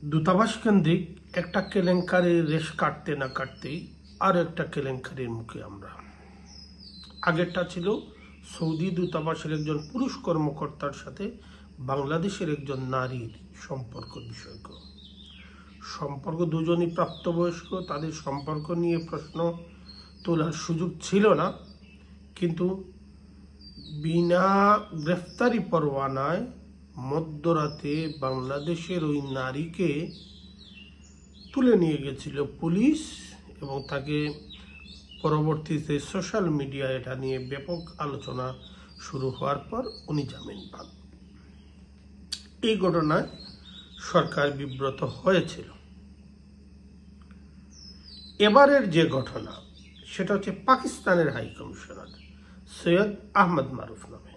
দূতাবাস কেন্দ্রিক একটা কেলেঙ্কারির রেশ কাটতে না কাটতেই আর একটা কেলেঙ্কারির মুখে আমরা। আগেরটা ছিল সৌদি দূতাবাসের একজন পুরুষ কর্মকর্তার সাথে বাংলাদেশের একজন নারীর সম্পর্ক বিষয়ক। সম্পর্ক দুজনই প্রাপ্তবয়স্ক, তাদের সম্পর্ক নিয়ে প্রশ্ন তোলার সুযোগ ছিল না, কিন্তু বিনা গ্রেফতারি পরোয়ানায় মধ্যরাতে বাংলাদেশের ওই নারীকে তুলে নিয়ে গেছিল পুলিশ এবং তাকে পরবর্তীতে সোশ্যাল মিডিয়ায় এটা নিয়ে ব্যাপক আলোচনা শুরু হওয়ার পর উনি জামিন পান। এই ঘটনায় সরকার বিব্রত হয়েছিল। এবারের যে ঘটনা সেটা হচ্ছে পাকিস্তানের হাই কমিশনার সৈয়দ আহমদ মারুফ নামে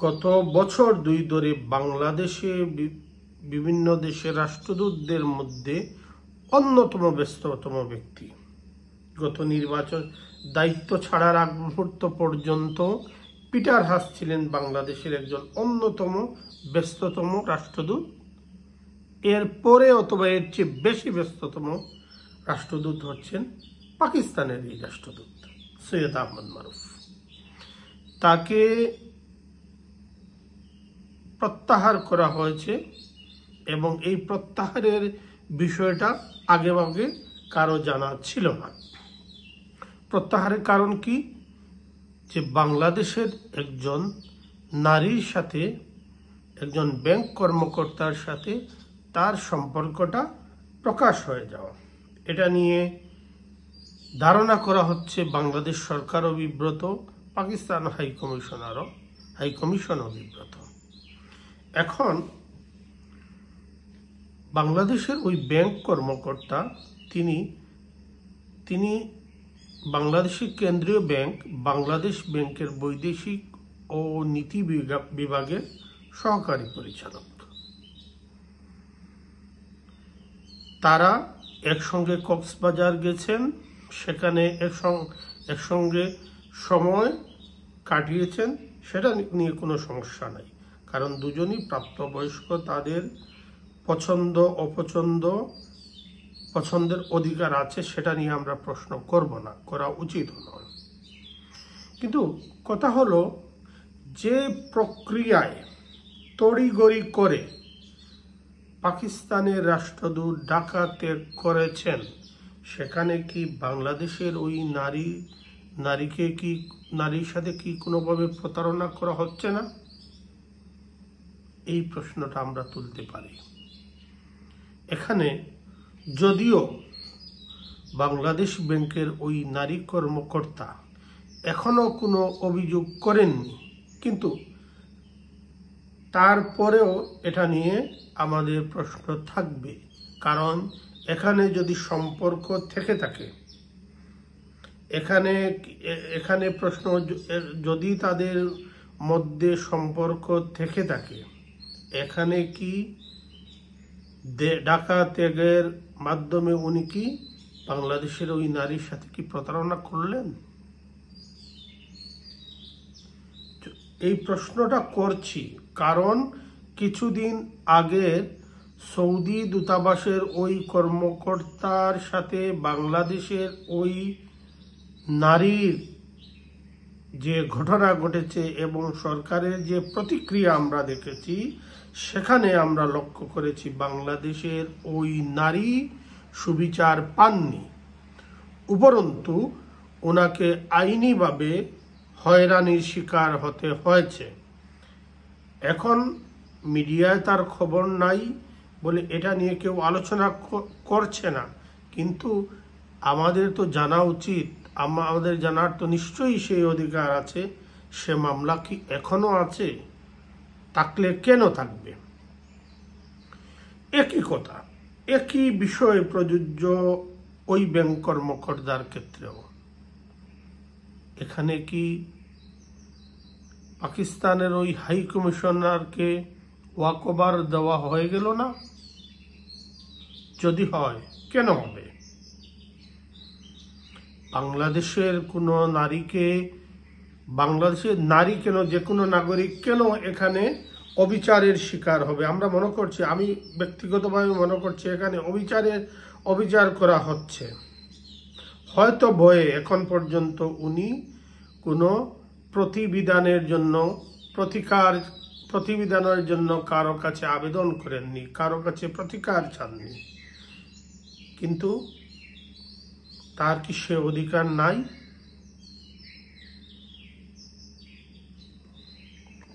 গত বছর 2 ধরে বাংলাদেশে বিভিন্ন দেশের রাষ্ট্রদূতদের মধ্যে অন্যতম ব্যস্ততম ব্যক্তি। গত নির্বাচন দায়িত্ব ছাড়ার আগ মুহূর্ত পর্যন্ত পিটার হাস ছিলেন বাংলাদেশের একজন অন্যতম ব্যস্ততম রাষ্ট্রদূত। এরপরে অথবা এর চেয়ে বেশি ব্যস্ততম রাষ্ট্রদূত হচ্ছেন পাকিস্তানের এই রাষ্ট্রদূত সৈয়দ আহমদ মারুফ। তাকে প্রত্যাহার করা হয়েছে এবং এই প্রত্যাহারের বিষয়টা আগেভাগে কারো জানা ছিল না। প্রত্যাহারের কারণ কি? যে বাংলাদেশের একজন নারীর সাথে, একজন ব্যাংক কর্মকর্তার সাথে তার সম্পর্কটা প্রকাশ হয়ে যাওয়া। এটা নিয়ে ধারণা করা হচ্ছে বাংলাদেশ সরকারও বিব্রত, পাকিস্তান হাইকমিশনও বিব্রত। এখন বাংলাদেশের ওই ব্যাংক কর্মকর্তা তিনি বাংলাদেশের কেন্দ্রীয় ব্যাংক বাংলাদেশ ব্যাংকের বৈদেশিক ও নীতি বিভাগের সহকারী পরিচালক। তারা একসঙ্গে কক্সবাজার গেছেন, সেখানে একসঙ্গে সময় কাটিয়েছেন, সেটা নিয়ে কোনো সমস্যা নাই, কারণ দুজনই প্রাপ্তবয়স্ক, তাদের পছন্দ পছন্দের অধিকার আছে, সেটা নিয়ে আমরা প্রশ্ন করব না, করা উচিত নয়। কিন্তু কথা হলো, যে প্রক্রিয়ায় তড়িঘড়ি করে পাকিস্তানের রাষ্ট্রদূত ঢাকা ত্যাগ করেছেন, সেখানে কি বাংলাদেশের ওই নারীর সাথে কি কোনোভাবে প্রতারণা করা হচ্ছে না? এই প্রশ্নটা আমরা তুলতে পারি। এখানে যদিও বাংলাদেশ ব্যাংকের ওই নারী কর্মকর্তা এখনো কোনো অভিযোগ করেননি, কিন্তু তারপরেও এটা নিয়ে আমাদের প্রশ্ন থাকবে, কারণ এখানে যদি সম্পর্ক থেকে থাকে, এখানে প্রশ্ন, যদি তাদের মধ্যে সম্পর্ক থেকে থাকে, এখানে কি ঢাকা ত্যাগের মাধ্যমে উনি কি বাংলাদেশের ওই নারীর সাথে কি প্রতারণা করলেন? এই প্রশ্নটা করছি কারণ কিছুদিন আগে সৌদি দূতাবাসের ওই কর্মকর্তার সাথে বাংলাদেশের ওই নারীর যে ঘটনা ঘটেছে এবং সরকারের যে প্রতিক্রিয়া আমরা দেখেছি, সেখানে আমরা লক্ষ্য করেছি বাংলাদেশের ওই নারী সুবিচার পাননি, উপরন্তু ওনাকে আইনিভাবে হয়রানির শিকার হতে হয়েছে। এখন মিডিয়ায় তার খবর নাই বলে এটা নিয়ে কেউ আলোচনা করছে না, কিন্তু আমাদের তো জানা উচিত, আমাদের জানার তো নিশ্চয়ই সেই অধিকার আছে। সে মামলা কি এখনো আছে? থাকলে কেন থাকবে? একই কথা, একই বিষয় প্রযোজ্য ওই ব্যাংক কর্মকর্তার ক্ষেত্রেও। এখানে কি পাকিস্তানের ওই হাই কমিশনারকে ওয়াকওভার দেওয়া হয়ে গেল না? যদি হয়, কেন হবে? বাংলাদেশের কোনো নারীকে, বাংলাদেশের নারী কেন, যে কোনো নাগরিক কেন এখানে অবিচারের শিকার হবে। আমরা মনে করছি, আমি ব্যক্তিগতভাবে মনে করছি এখানে অবিচার করা হচ্ছে। হয়তো ভয়ে এখন পর্যন্ত উনি কোনো প্রতিবিধানের জন্য কারো কাছে আবেদন করেননি, কারো কাছে প্রতিকার চাননি। কিন্তু তার কি সে অধিকার নাই?